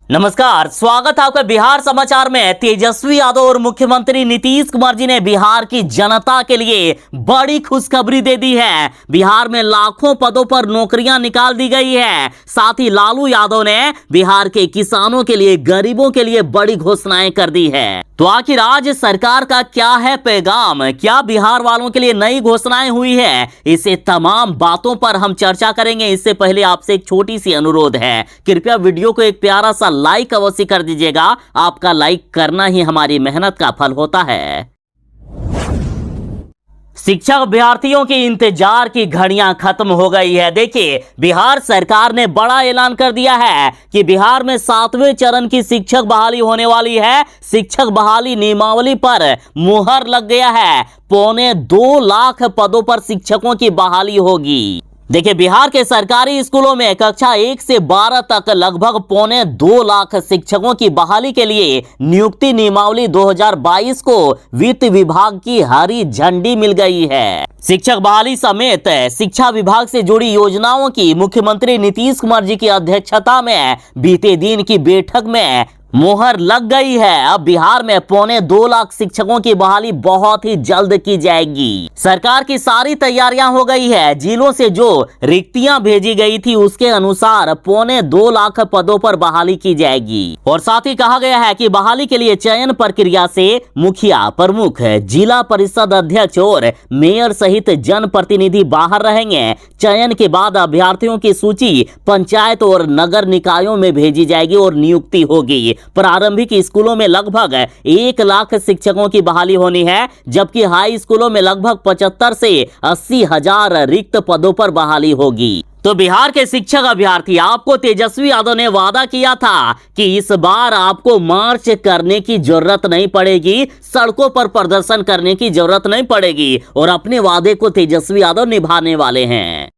नमस्कार, स्वागत है आपका बिहार समाचार में। तेजस्वी यादव और मुख्यमंत्री नीतीश कुमार जी ने बिहार की जनता के लिए बड़ी खुशखबरी दे दी है। बिहार में लाखों पदों पर नौकरियां निकाल दी गई है। साथ ही लालू यादव ने बिहार के किसानों के लिए, गरीबों के लिए बड़ी घोषणाएं कर दी है। तो आखिर आज सरकार का क्या है पैगाम, क्या बिहार वालों के लिए नई घोषणाएं हुई है, इसे तमाम बातों पर हम चर्चा करेंगे। इससे पहले आपसे एक छोटी सी अनुरोध है, कृपया वीडियो को एक प्यारा सा लाइक अवश्य कर दीजिएगा। आपका लाइक करना ही हमारी मेहनत का फल होता है। शिक्षक अभ्यर्थियों के इंतजार की घड़ियां खत्म हो गई है। देखिए, बिहार सरकार ने बड़ा ऐलान कर दिया है कि बिहार में 7वें चरण की शिक्षक बहाली होने वाली है। शिक्षक बहाली नियमावली पर मुहर लग गया है। 2.25 लाख पदों पर शिक्षकों की बहाली होगी। देखिए, बिहार के सरकारी स्कूलों में कक्षा 1 से 12 तक लगभग 2.25 लाख शिक्षकों की बहाली के लिए नियुक्ति नियमावली 2022 को वित्त विभाग की हरी झंडी मिल गई है। शिक्षक बहाली समेत शिक्षा विभाग से जुड़ी योजनाओं की मुख्यमंत्री नीतीश कुमार जी की अध्यक्षता में बीते दिन की बैठक में मोहर लग गई है। अब बिहार में 2.25 लाख शिक्षकों की बहाली बहुत ही जल्द की जाएगी। सरकार की सारी तैयारियां हो गई है। जिलों से जो रिक्तियां भेजी गई थी उसके अनुसार 2.25 लाख पदों पर बहाली की जाएगी। और साथ ही कहा गया है कि बहाली के लिए चयन प्रक्रिया से मुखिया, प्रमुख, जिला परिषद अध्यक्ष और मेयर सहित जनप्रतिनिधि बाहर रहेंगे। चयन के बाद अभ्यर्थियों की सूची पंचायत और नगर निकायों में भेजी जाएगी और नियुक्ति होगी। प्रारंभिक स्कूलों में लगभग 1 लाख शिक्षकों की बहाली होनी है, जबकि हाई स्कूलों में लगभग 75 से 80 हजार रिक्त पदों पर बहाली होगी। तो बिहार के शिक्षक अभ्यर्थी, आपको तेजस्वी यादव ने वादा किया था कि इस बार आपको मार्च करने की जरूरत नहीं पड़ेगी, सड़कों पर प्रदर्शन करने की जरूरत नहीं पड़ेगी और अपने वादे को तेजस्वी यादव निभाने वाले हैं।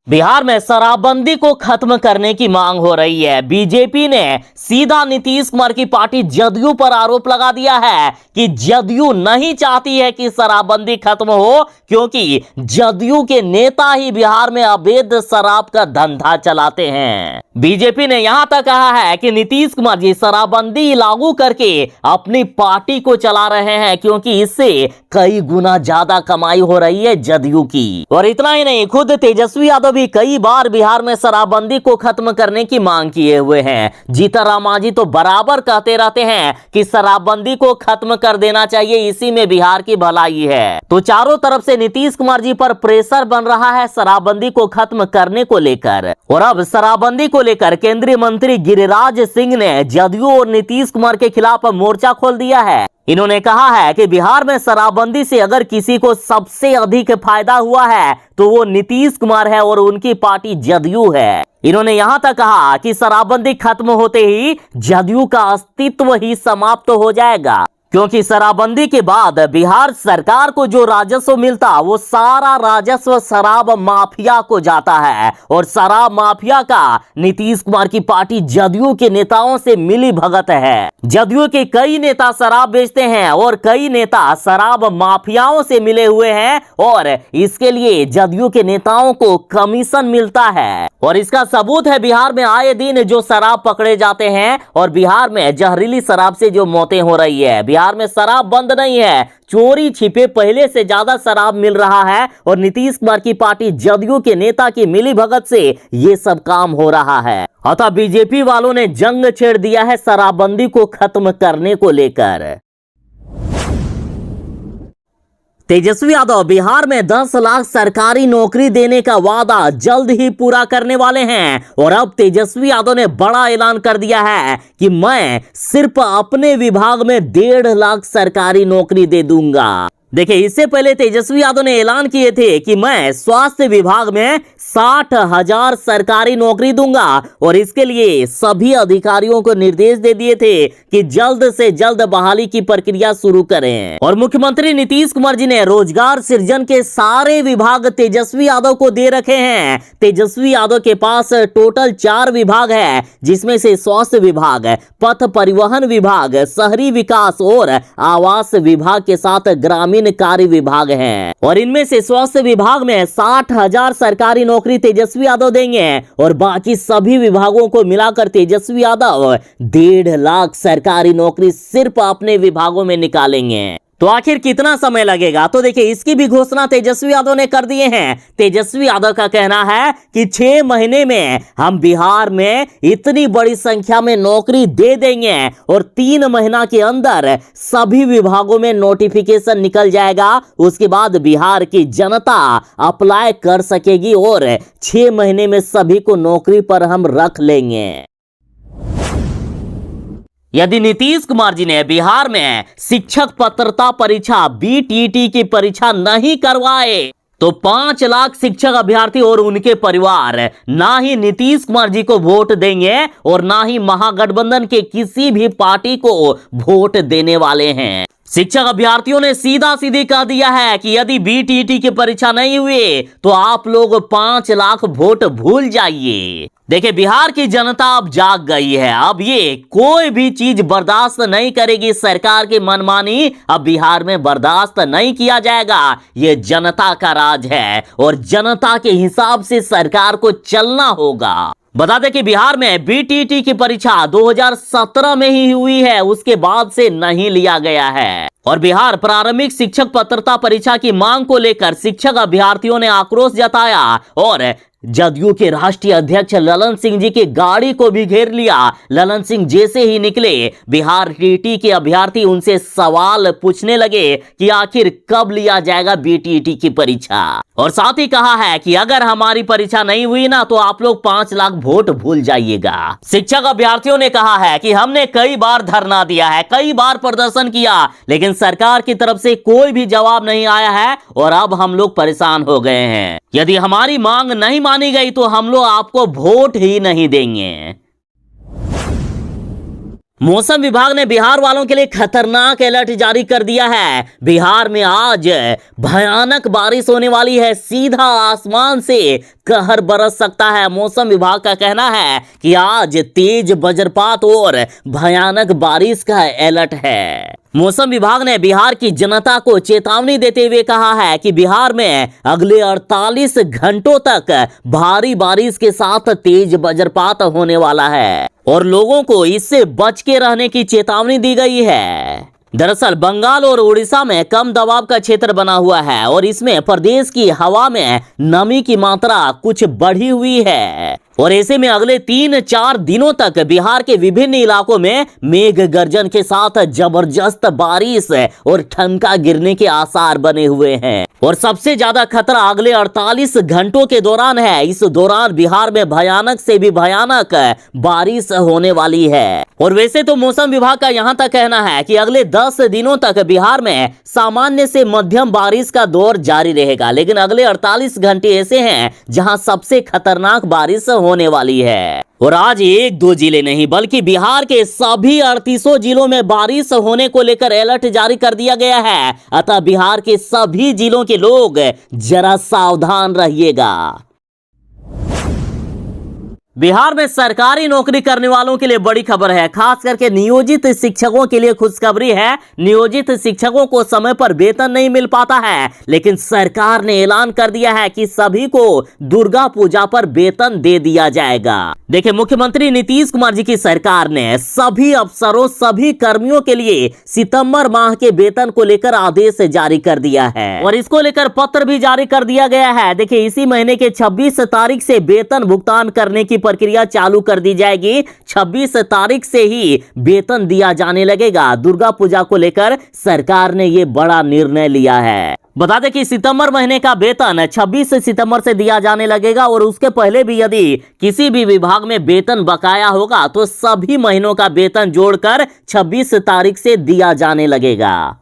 बिहार में शराबबंदी को खत्म करने की मांग हो रही है। बीजेपी ने सीधा नीतीश कुमार की पार्टी जदयू पर आरोप लगा दिया है कि जदयू नहीं चाहती है कि शराबबंदी खत्म हो, क्योंकि जदयू के नेता ही बिहार में अवैध शराब का धंधा चलाते हैं। बीजेपी ने यहां तक कहा है कि नीतीश कुमार जी शराबबंदी लागू करके अपनी पार्टी को चला रहे हैं, क्योंकि इससे कई गुना ज्यादा कमाई हो रही है जदयू की। और इतना ही नहीं, खुद तेजस्वी यादव भी कई बार बिहार में शराबबंदी को खत्म करने की मांग किए हुए हैं। जीतन राम तो बराबर कहते रहते हैं कि शराबबंदी को खत्म कर देना चाहिए, इसी में बिहार की भलाई है। तो चारों तरफ से नीतीश कुमार जी पर प्रेशर बन रहा है शराबबंदी को खत्म करने को लेकर। और अब शराबबंदी को लेकर केंद्रीय मंत्री गिरिराज सिंह ने जदयू और नीतीश कुमार के खिलाफ मोर्चा खोल दिया है। इन्होंने कहा है कि बिहार में शराबबंदी से अगर किसी को सबसे अधिक फायदा हुआ है तो वो नीतीश कुमार है और उनकी पार्टी जदयू है। इन्होंने यहां तक कहा कि शराबबंदी खत्म होते ही जदयू का अस्तित्व ही समाप्त हो जाएगा, क्योंकि शराबबंदी के बाद बिहार सरकार को जो राजस्व मिलता वो सारा राजस्व शराब माफिया को जाता है। और शराब माफिया का नीतीश कुमार की पार्टी जदयू के नेताओं से मिली भगत है। जदयू के कई नेता शराब बेचते हैं और कई नेता शराब माफियाओं से मिले हुए हैं और इसके लिए जदयू के नेताओं को कमीशन मिलता है। और इसका सबूत है बिहार में आए दिन जो शराब पकड़े जाते हैं और बिहार में जहरीली शराब से जो मौतें हो रही है। बिहार में शराब बंद नहीं है, चोरी छिपे पहले से ज्यादा शराब मिल रहा है और नीतीश कुमार की पार्टी जदयू के नेता की मिलीभगत से ये सब काम हो रहा है। अतः बीजेपी वालों ने जंग छेड़ दिया है शराबबंदी को खत्म करने को लेकर। तेजस्वी यादव बिहार में 10 लाख सरकारी नौकरी देने का वादा जल्द ही पूरा करने वाले हैं। और अब तेजस्वी यादव ने बड़ा ऐलान कर दिया है कि मैं सिर्फ अपने विभाग में 1.5 लाख सरकारी नौकरी दे दूंगा। देखिए, इससे पहले तेजस्वी यादव ने ऐलान किए थे कि मैं स्वास्थ्य विभाग में 60,000 सरकारी नौकरी दूंगा और इसके लिए सभी अधिकारियों को निर्देश दे दिए थे कि जल्द से जल्द बहाली की प्रक्रिया शुरू करें। और मुख्यमंत्री नीतीश कुमार जी ने रोजगार सृजन के सारे विभाग तेजस्वी यादव को दे रखे हैं। तेजस्वी यादव के पास टोटल 4 विभाग है, जिसमें से स्वास्थ्य विभाग, पथ परिवहन विभाग, शहरी विकास और आवास विभाग के साथ ग्रामीण 3 कार्य विभाग हैं और इनमें से स्वास्थ्य विभाग में 60,000 सरकारी नौकरी तेजस्वी यादव देंगे और बाकी सभी विभागों को मिलाकर तेजस्वी यादव 1.5 लाख सरकारी नौकरी सिर्फ अपने विभागों में निकालेंगे। तो आखिर कितना समय लगेगा? तो देखिए, इसकी भी घोषणा तेजस्वी यादव ने कर दिए हैं। तेजस्वी यादव का कहना है कि 6 महीने में हम बिहार में इतनी बड़ी संख्या में नौकरी दे देंगे और 3 महीना के अंदर सभी विभागों में नोटिफिकेशन निकल जाएगा। उसके बाद बिहार की जनता अप्लाई कर सकेगी और 6 महीने में सभी को नौकरी पर हम रख लेंगे। यदि नीतीश कुमार जी ने बिहार में शिक्षक पात्रता परीक्षा बीटीटी की परीक्षा नहीं करवाए तो 5 लाख शिक्षक अभ्यर्थी और उनके परिवार ना ही नीतीश कुमार जी को वोट देंगे और ना ही महागठबंधन के किसी भी पार्टी को वोट देने वाले हैं। शिक्षक अभ्यर्थियों ने सीधा सीधी कह दिया है कि यदि बीटीटी की परीक्षा नहीं हुई तो आप लोग 5 लाख वोट भूल जाइए। देखिए, बिहार की जनता अब जाग गई है। अब ये कोई भी चीज बर्दाश्त नहीं करेगी। सरकार की मनमानी अब बिहार में बर्दाश्त नहीं किया जाएगा। ये जनता का राज है और जनता के हिसाब से सरकार को चलना होगा। बता दें कि बिहार में बीटीटी की परीक्षा 2017 में ही हुई है, उसके बाद से नहीं लिया गया है और बिहार प्रारंभिक शिक्षक पात्रता परीक्षा की मांग को लेकर शिक्षक अभ्यर्थियों ने आक्रोश जताया और जदयू के राष्ट्रीय अध्यक्ष ललन सिंह जी की गाड़ी को भी घेर लिया। ललन सिंह जैसे ही निकले, बिहार टीटी के अभ्यर्थी उनसे सवाल पूछने लगे कि आखिर कब लिया जाएगा बीटीटी की परीक्षा और साथ ही कहा है कि अगर हमारी परीक्षा नहीं हुई ना तो आप लोग 5 लाख वोट भूल जाइएगा। शिक्षक अभ्यर्थियों ने कहा है कि हमने कई बार धरना दिया है, कई बार प्रदर्शन किया, लेकिन सरकार की तरफ से कोई भी जवाब नहीं आया है और अब हम लोग परेशान हो गए हैं। यदि हमारी मांग नहीं मानी गई तो हम लोग आपको वोट ही नहीं देंगे। मौसम विभाग ने बिहार वालों के लिए खतरनाक अलर्ट जारी कर दिया है। बिहार में आज भयानक बारिश होने वाली है। सीधा आसमान से कहर बरस सकता है। मौसम विभाग का कहना है कि आज तेज वज्रपात और भयानक बारिश का अलर्ट है। मौसम विभाग ने बिहार की जनता को चेतावनी देते हुए कहा है कि बिहार में अगले 48 घंटों तक भारी बारिश के साथ तेज वज्रपात होने वाला है और लोगों को इससे बच के रहने की चेतावनी दी गई है। दरअसल बंगाल और उड़ीसा में कम दबाव का क्षेत्र बना हुआ है और इसमें प्रदेश की हवा में नमी की मात्रा कुछ बढ़ी हुई है और ऐसे में अगले 3-4 दिनों तक बिहार के विभिन्न इलाकों में मेघ गर्जन के साथ जबरदस्त बारिश और ठनका गिरने के आसार बने हुए हैं और सबसे ज्यादा खतरा अगले 48 घंटों के दौरान है। इस दौरान बिहार में भयानक से भी भयानक बारिश होने वाली है और वैसे तो मौसम विभाग का यहां तक कहना है कि अगले 10 दिनों तक बिहार में सामान्य से मध्यम बारिश का दौर जारी रहेगा, लेकिन अगले 48 घंटे ऐसे हैं जहां सबसे खतरनाक बारिश होने वाली है और आज 1-2 जिले नहीं बल्कि बिहार के सभी 38 जिलों में बारिश होने को लेकर अलर्ट जारी कर दिया गया है। अतः बिहार के सभी जिलों के लोग जरा सावधान रहिएगा। बिहार में सरकारी नौकरी करने वालों के लिए बड़ी खबर है। खास करके नियोजित शिक्षकों के लिए खुशखबरी है। नियोजित शिक्षकों को समय पर वेतन नहीं मिल पाता है, लेकिन सरकार ने ऐलान कर दिया है कि सभी को दुर्गा पूजा पर वेतन दे दिया जाएगा। देखिए, मुख्यमंत्री नीतीश कुमार जी की सरकार ने सभी अफसरों, सभी कर्मियों के लिए सितंबर माह के वेतन को लेकर आदेश जारी कर दिया है और इसको लेकर पत्र भी जारी कर दिया गया है। देखिए, इसी महीने के 26 तारीख से वेतन भुगतान करने की प्रक्रिया चालू कर दी जाएगी। 26 तारीख से ही वेतन दिया जाने लगेगा। दुर्गा पूजा को लेकर सरकार ने यह बड़ा निर्णय लिया है। बता दें कि सितंबर महीने का वेतन 26 सितंबर से दिया जाने लगेगा और उसके पहले भी यदि किसी भी विभाग में वेतन बकाया होगा तो सभी महीनों का वेतन जोड़कर 26 तारीख से दिया जाने लगेगा।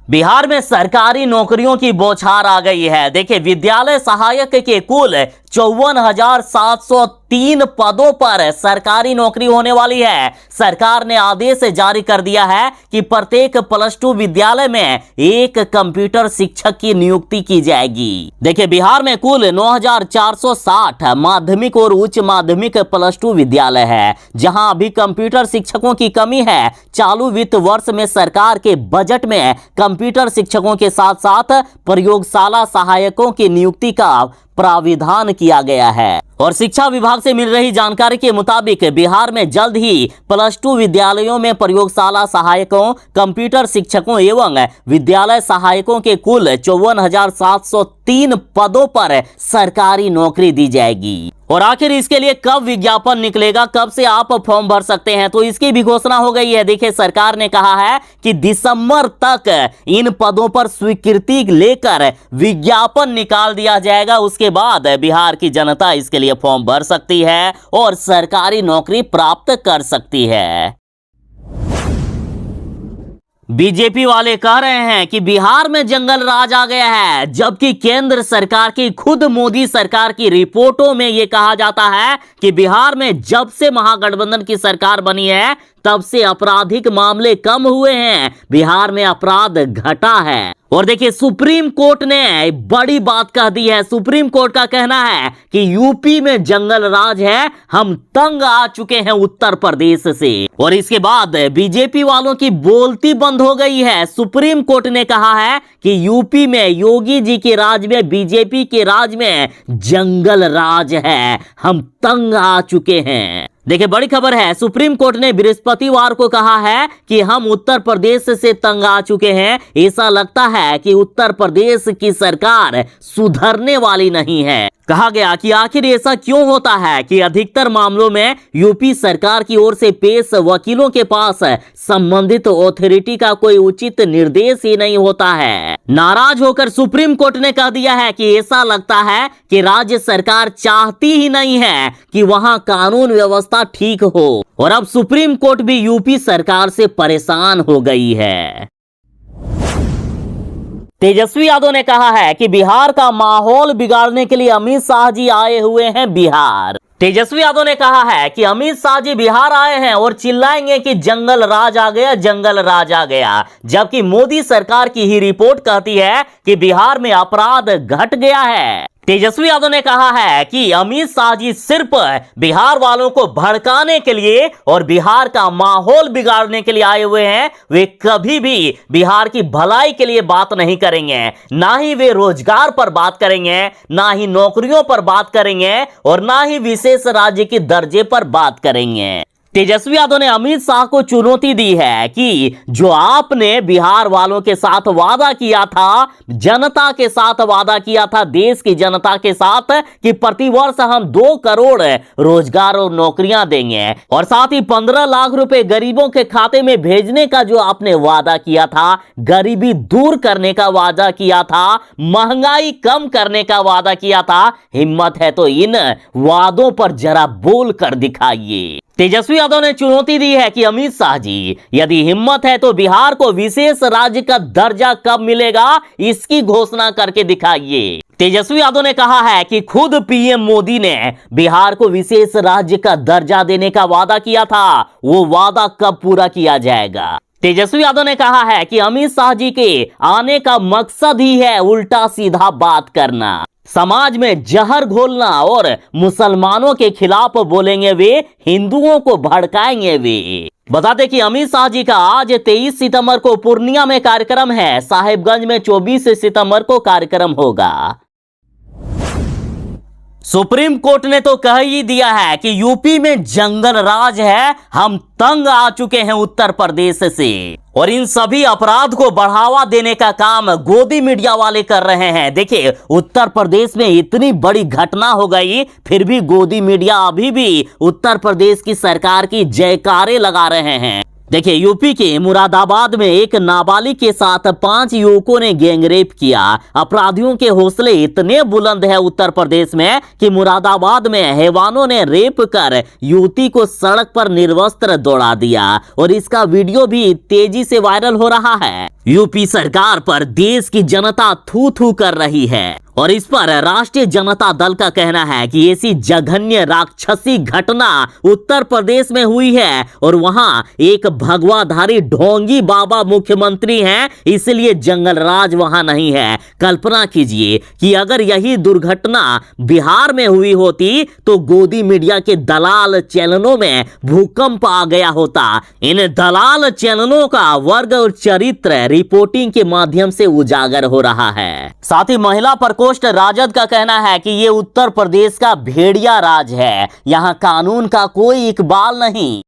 बिहार में सरकारी नौकरियों की बौछार आ गई है। देखिए, विद्यालय सहायक के कुल 54,703 पदों पर सरकारी नौकरी होने वाली है। सरकार ने आदेश जारी कर दिया है कि प्रत्येक +2 विद्यालय में एक कंप्यूटर शिक्षक की नियुक्ति की जाएगी। देखिए, बिहार में कुल 9,460 माध्यमिक और उच्च माध्यमिक +2 विद्यालय है, जहां अभी कंप्यूटर शिक्षकों की कमी है। चालू वित्त वर्ष में सरकार के बजट में कंप्यूटर शिक्षकों के साथ साथ प्रयोगशाला सहायकों की नियुक्ति का प्राविधान किया गया है। और शिक्षा विभाग से मिल रही जानकारी के मुताबिक बिहार में जल्द ही +2 विद्यालयों में प्रयोगशाला सहायकों, कंप्यूटर शिक्षकों एवं विद्यालय सहायकों के कुल 54,703 पदों पर सरकारी नौकरी दी जाएगी। और आखिर इसके लिए कब विज्ञापन निकलेगा, कब से आप फॉर्म भर सकते हैं, तो इसकी भी घोषणा हो गई है। देखिए, सरकार ने कहा है कि दिसंबर तक इन पदों पर स्वीकृति लेकर विज्ञापन निकाल दिया जाएगा। उसके बाद बिहार की जनता इसके लिए फॉर्म भर सकती है और सरकारी नौकरी प्राप्त कर सकती है। बीजेपी वाले कह रहे हैं कि बिहार में जंगल राज आ गया है, जबकि केंद्र सरकार की खुद मोदी सरकार की रिपोर्टों में यह कहा जाता है कि बिहार में जब से महागठबंधन की सरकार बनी है तब से आपराधिक मामले कम हुए हैं, बिहार में अपराध घटा है। और देखिए, सुप्रीम कोर्ट ने बड़ी बात कह दी है। सुप्रीम कोर्ट का कहना है कि यूपी में जंगल राज है, हम तंग आ चुके हैं उत्तर प्रदेश से। और इसके बाद बीजेपी वालों की बोलती बंद हो गई है। सुप्रीम कोर्ट ने कहा है कि यूपी में योगी जी के राज में, बीजेपी के राज में जंगल राज है, हम तंग आ चुके हैं। देखिए, बड़ी खबर है। सुप्रीम कोर्ट ने बृहस्पतिवार को कहा है कि हम उत्तर प्रदेश से तंग आ चुके हैं। ऐसा लगता है कि उत्तर प्रदेश की सरकार सुधरने वाली नहीं है। कहा गया कि आखिर ऐसा क्यों होता है कि अधिकतर मामलों में यूपी सरकार की ओर से पेश वकीलों के पास संबंधित अथॉरिटी का कोई उचित निर्देश ही नहीं होता है। नाराज होकर सुप्रीम कोर्ट ने कह दिया है कि ऐसा लगता है कि राज्य सरकार चाहती ही नहीं है कि वहां कानून व्यवस्था ठीक हो। और अब सुप्रीम कोर्ट भी यूपी सरकार से परेशान हो गई है। तेजस्वी यादव ने कहा है कि बिहार का माहौल बिगाड़ने के लिए अमित शाह जी आए हुए हैं बिहार। तेजस्वी यादव ने कहा है कि अमित शाह जी बिहार आए हैं और चिल्लाएंगे कि जंगल राज आ गया, जंगल राज आ गया, जबकि मोदी सरकार की ही रिपोर्ट कहती है कि बिहार में अपराध घट गया है। तेजस्वी यादव ने कहा है कि अमित शाह जी सिर्फ बिहार वालों को भड़काने के लिए और बिहार का माहौल बिगाड़ने के लिए आए हुए हैं। वे कभी भी बिहार की भलाई के लिए बात नहीं करेंगे, ना ही वे रोजगार पर बात करेंगे, ना ही नौकरियों पर बात करेंगे और ना ही विशेष राज्य के दर्जे पर बात करेंगे। तेजस्वी यादव ने अमित शाह को चुनौती दी है कि जो आपने बिहार वालों के साथ वादा किया था, जनता के साथ वादा किया था, देश की जनता के साथ, कि प्रतिवर्ष हम 2 करोड़ रोजगार और नौकरियां देंगे और साथ ही 15 लाख रुपए गरीबों के खाते में भेजने का जो आपने वादा किया था, गरीबी दूर करने का वादा किया था, महंगाई कम करने का वादा किया था, हिम्मत है तो इन वादों पर जरा बोल कर दिखाइए। तेजस्वी यादव ने चुनौती दी है कि अमित शाह जी, यदि हिम्मत है तो बिहार को विशेष राज्य का दर्जा कब मिलेगा, इसकी घोषणा करके दिखाइए। तेजस्वी यादव ने कहा है कि खुद पीएम मोदी ने बिहार को विशेष राज्य का दर्जा देने का वादा किया था, वो वादा कब पूरा किया जाएगा। तेजस्वी यादव ने कहा है कि अमित शाह जी के आने का मकसद ही है उल्टा सीधा बात करना, समाज में जहर घोलना और मुसलमानों के खिलाफ बोलेंगे वे, हिंदुओं को भड़काएंगे वे। बता दें कि अमित शाह जी का आज 23 सितंबर को पूर्णिया में कार्यक्रम है, साहिबगंज में 24 सितंबर को कार्यक्रम होगा। सुप्रीम कोर्ट ने तो कह ही दिया है कि यूपी में जंगल राज है, हम तंग आ चुके हैं उत्तर प्रदेश से। और इन सभी अपराध को बढ़ावा देने का काम गोदी मीडिया वाले कर रहे हैं। देखिए, उत्तर प्रदेश में इतनी बड़ी घटना हो गई, फिर भी गोदी मीडिया अभी भी उत्तर प्रदेश की सरकार की जयकारे लगा रहे हैं। देखिए, यूपी के मुरादाबाद में एक नाबालिग के साथ 5 युवकों ने गैंगरेप किया। अपराधियों के हौसले इतने बुलंद है उत्तर प्रदेश में कि मुरादाबाद में हैवानों ने रेप कर युवती को सड़क पर निर्वस्त्र दौड़ा दिया और इसका वीडियो भी तेजी से वायरल हो रहा है। यूपी सरकार पर देश की जनता थू थू कर रही है और इस पर राष्ट्रीय जनता दल का कहना है कि ऐसी जघन्य राक्षसी घटना उत्तर प्रदेश में हुई है और वहां एक भगवाधारी ढोंगी बाबा मुख्यमंत्री हैं, इसलिए जंगल राज वहां नहीं है। कल्पना कीजिए कि अगर यही दुर्घटना बिहार में हुई होती तो गोदी मीडिया के दलाल चैनलों में भूकंप आ गया होता। इन दलाल चैनलों का वर्ग और चरित्र रिपोर्टिंग के माध्यम से उजागर हो रहा है। साथ ही महिला प्रकोष्ठ राजद का कहना है कि ये उत्तर प्रदेश का भेड़िया राज है, यहाँ कानून का कोई इकबाल नहीं।